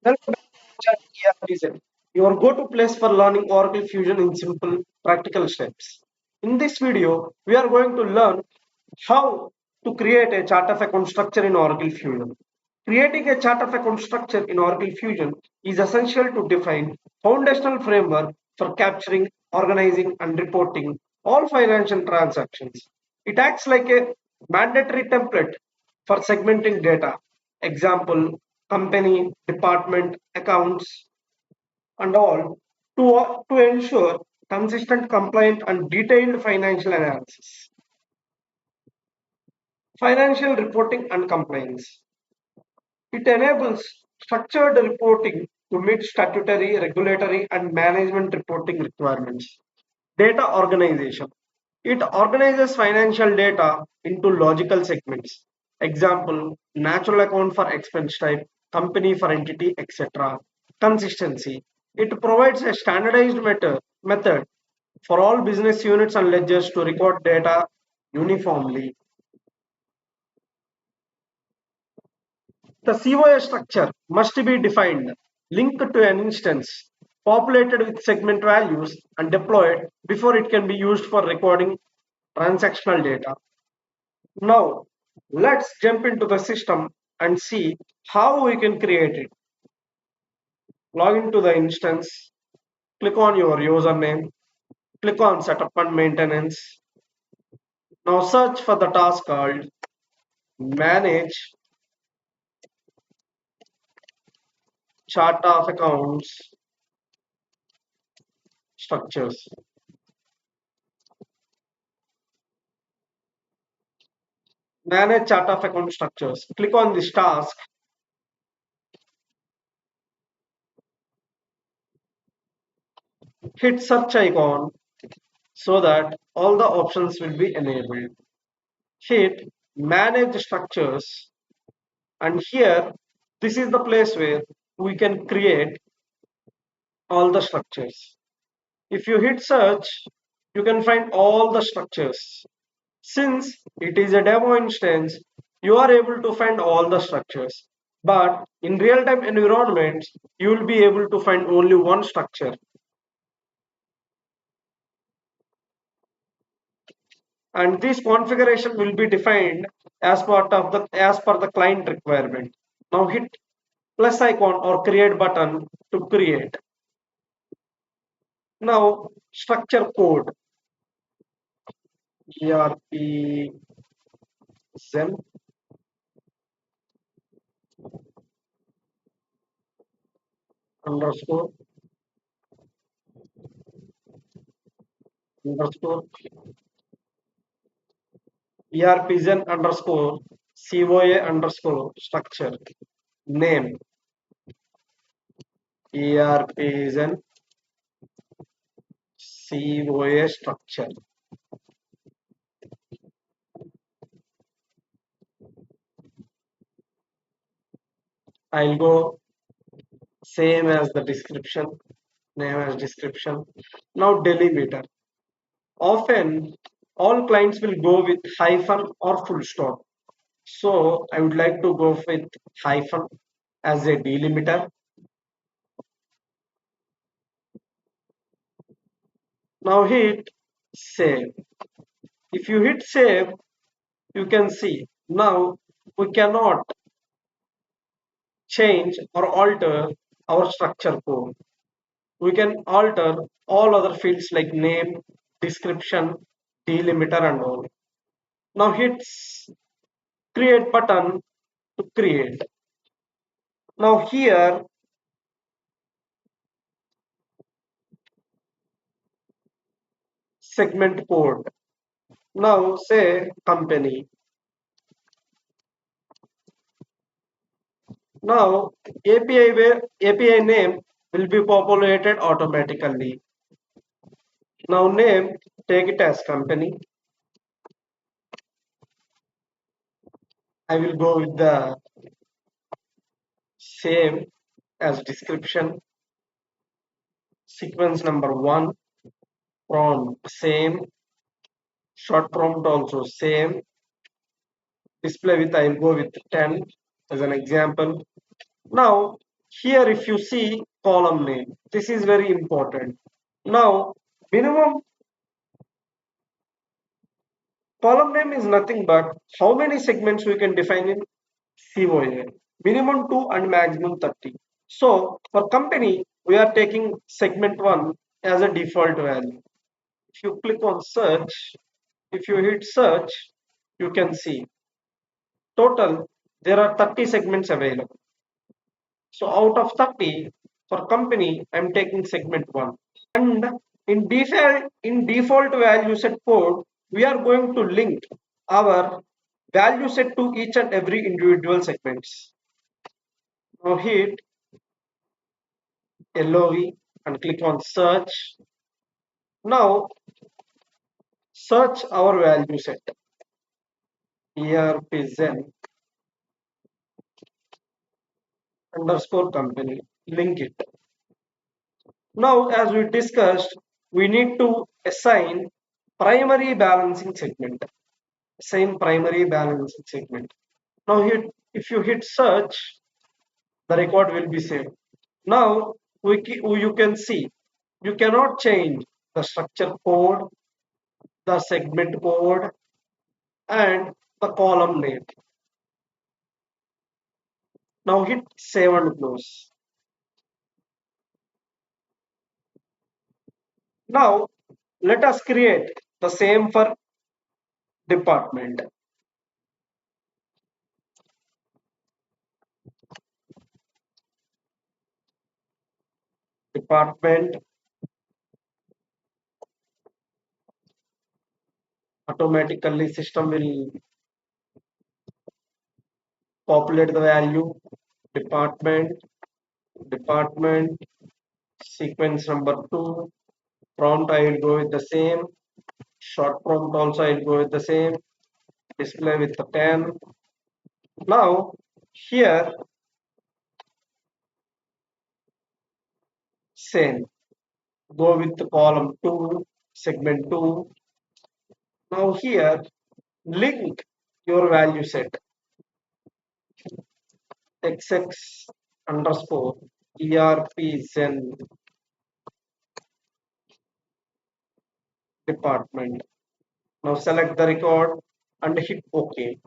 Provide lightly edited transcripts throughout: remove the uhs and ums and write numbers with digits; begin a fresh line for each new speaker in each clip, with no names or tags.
Welcome back to ERP, your go-to place for learning Oracle Fusion in simple, practical steps. In this video, we are going to learn how to create a chart of account structure in Oracle Fusion. Creating a chart of account structure in Oracle Fusion is essential to define foundational framework for capturing, organizing, and reporting all financial transactions. It acts like a mandatory template for segmenting data. Example, company, department, accounts, and all to ensure consistent, compliant, and detailed financial analysis. Financial reporting and compliance. It enables structured reporting to meet statutory, regulatory, and management reporting requirements. Data organization. It organizes financial data into logical segments. Example, natural account for expense type, company for entity, etc. Consistency. It provides a standardized method for all business units and ledgers to record data uniformly. The COA structure must be defined, linked to an instance, populated with segment values, and deployed before it can be used for recording transactional data. Now, let's jump into the system and see how we can create it. Log into the instance, click on your username, click on setup and maintenance. Now search for the task called manage chart of accounts structures. Manage chart of account structures. Click on this task, hit search icon so that all the options will be enabled. Hit manage structures, and here this is the place where we can create all the structures. If you hit search, you can find all the structures. Since it is a demo instance, you are able to find all the structures. But in real-time environments, you will be able to find only one structure. And this configuration will be defined as per the client requirement. Now hit plus icon or create button to create. Now structure code ERP Zen underscore underscore ERP Zen underscore COA underscore structure name ERP Zen COA structure. I'll go same as the description, name as description. Now delimiter. Often all clients will go with hyphen or full stop. So I would like to go with hyphen as a delimiter. Now hit save. If you hit save, you can see now we cannot change or alter our structure code. We can alter all other fields like name, description, delimiter and all. Now hit create button to create. Now here segment code. Now say company. Now API name will be populated automatically. Now name, take it as company. I will go with the same as description. Sequence number 1, prompt same, short prompt also same. Display with I will go with 10 as an example. Now Here, if you see column name, this is very important. Now, minimum column name is nothing but how many segments we can define in COA. Minimum 2 and maximum 30. So, for company, we are taking segment 1 as a default value. If you click on search, if you hit search, you can see total there are 30 segments available. So out of 30 for company, I'm taking segment 1. And in default value set code, we are going to link our value set to each and every individual segments. Now hit LOV and click on search. Now search our value set ERP Zen underscore company, link it. Now, as we discussed, we need to assign primary balancing segment. Assign primary balancing segment. Now, if you hit search, the record will be saved. Now, you can see you cannot change the structure code, the segment code, and the column name. Now, hit save and close. Now, let us create the same for department. Department automatically system will populate the value department sequence number 2 prompt. I will go with the same short prompt also. I will go with the same display with the 10. Now here same, go with the column 2 segment 2. Now here link your value set xx underscore ERP Zen department. Now select the record and hit OK.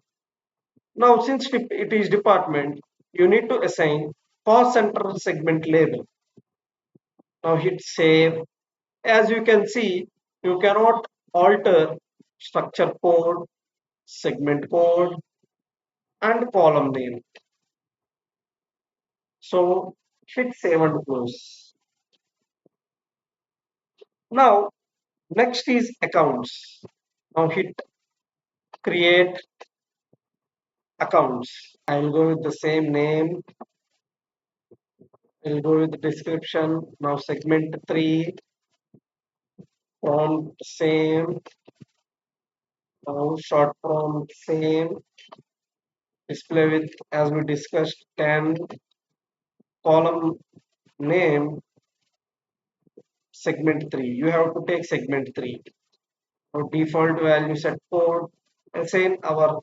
Now, since it is department, you need to assign cost center segment label. Now hit save. As you can see, you cannot alter structure code, segment code, and column name. So hit save and close. Now, next is accounts. Now hit create accounts. I'll go with the same name. I'll go with the description. Now segment 3, prompt same. Now short prompt same. Display with, as we discussed, 10. Column name segment 3. You have to take segment 3. Now default value set code. Assign our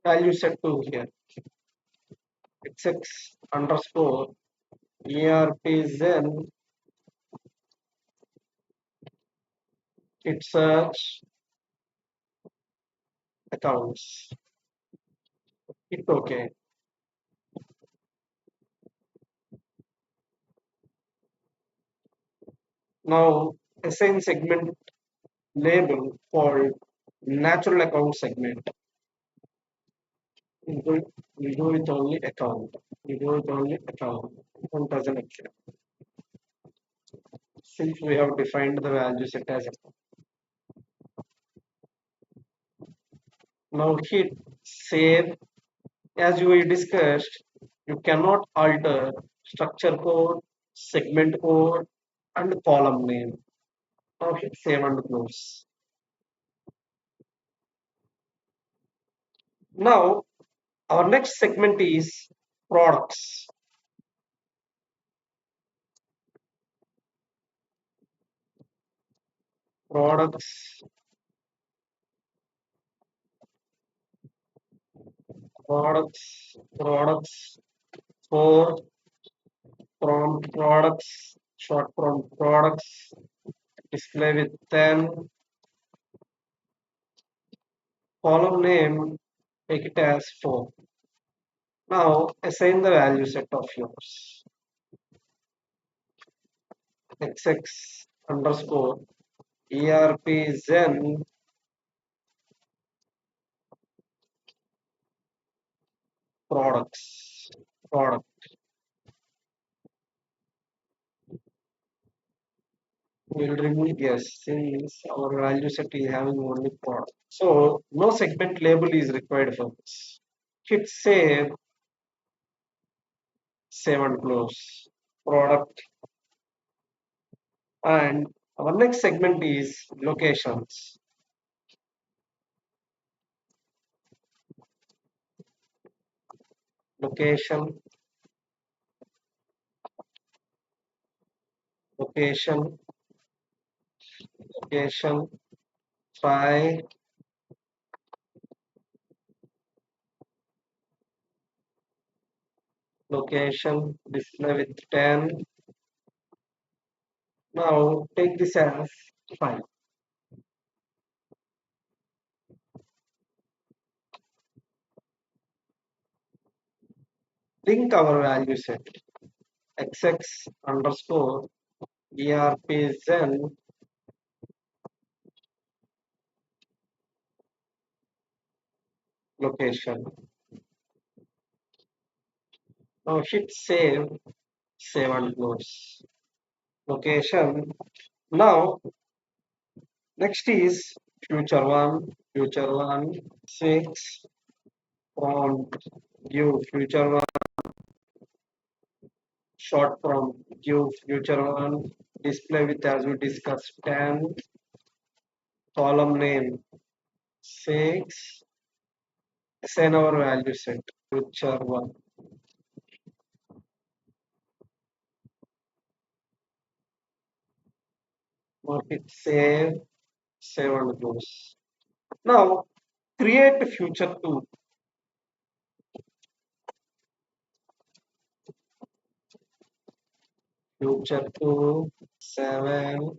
value set to here. xx underscore ERP Zen. Hit search accounts. Hit OK. Now assign segment label called natural account segment. We go with only account. We go with only account. Account doesn't exist. Since we have defined the value set as account. Now hit save. As we discussed, you cannot alter structure code, segment code, and column name. Now hit save and close. Now our next segment is products. Products, products 4. prompt products, short prompt products, display with 10, column name, take it as 4. Now assign the value set of yours. XX underscore ERP Zen products. Product. We'll remove yes since our value set is having only product. So no segment label is required for this. Hit save and close. Product. And our next segment is locations. Location, location, location, try, location, display with 10. Now take this as 5. Link our value set. XX underscore ERP Zen location. Now hit save and close. Location. Now next is future one, 6, prompt, give future one, short prompt, give future one, display with as we discussed 10, column name 6, assign our value set, future one. Mark it save and close. Now create future 2. Future 2, 7,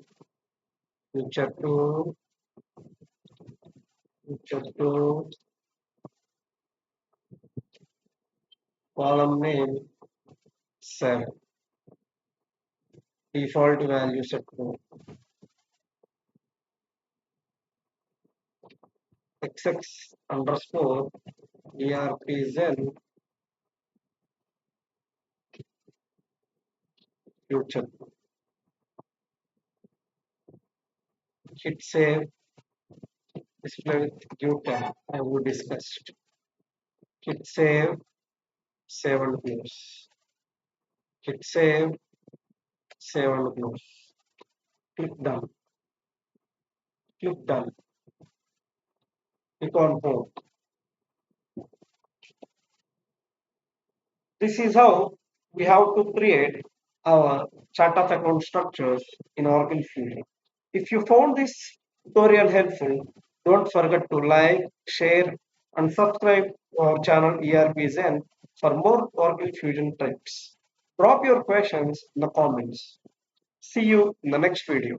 future 2, future 2, column name 7, default value set 2, XX underscore ERP Zen future. Hit save, display with due time, I would discussed. Hit save and close. Hit save and close. Click done. Click done. Click on home. This is how we have to create our chart of account structures in Oracle Fusion. If you found this tutorial helpful, don't forget to like, share, and subscribe to our channel ERP Zen for more Oracle Fusion tips. Drop your questions in the comments. See you in the next video.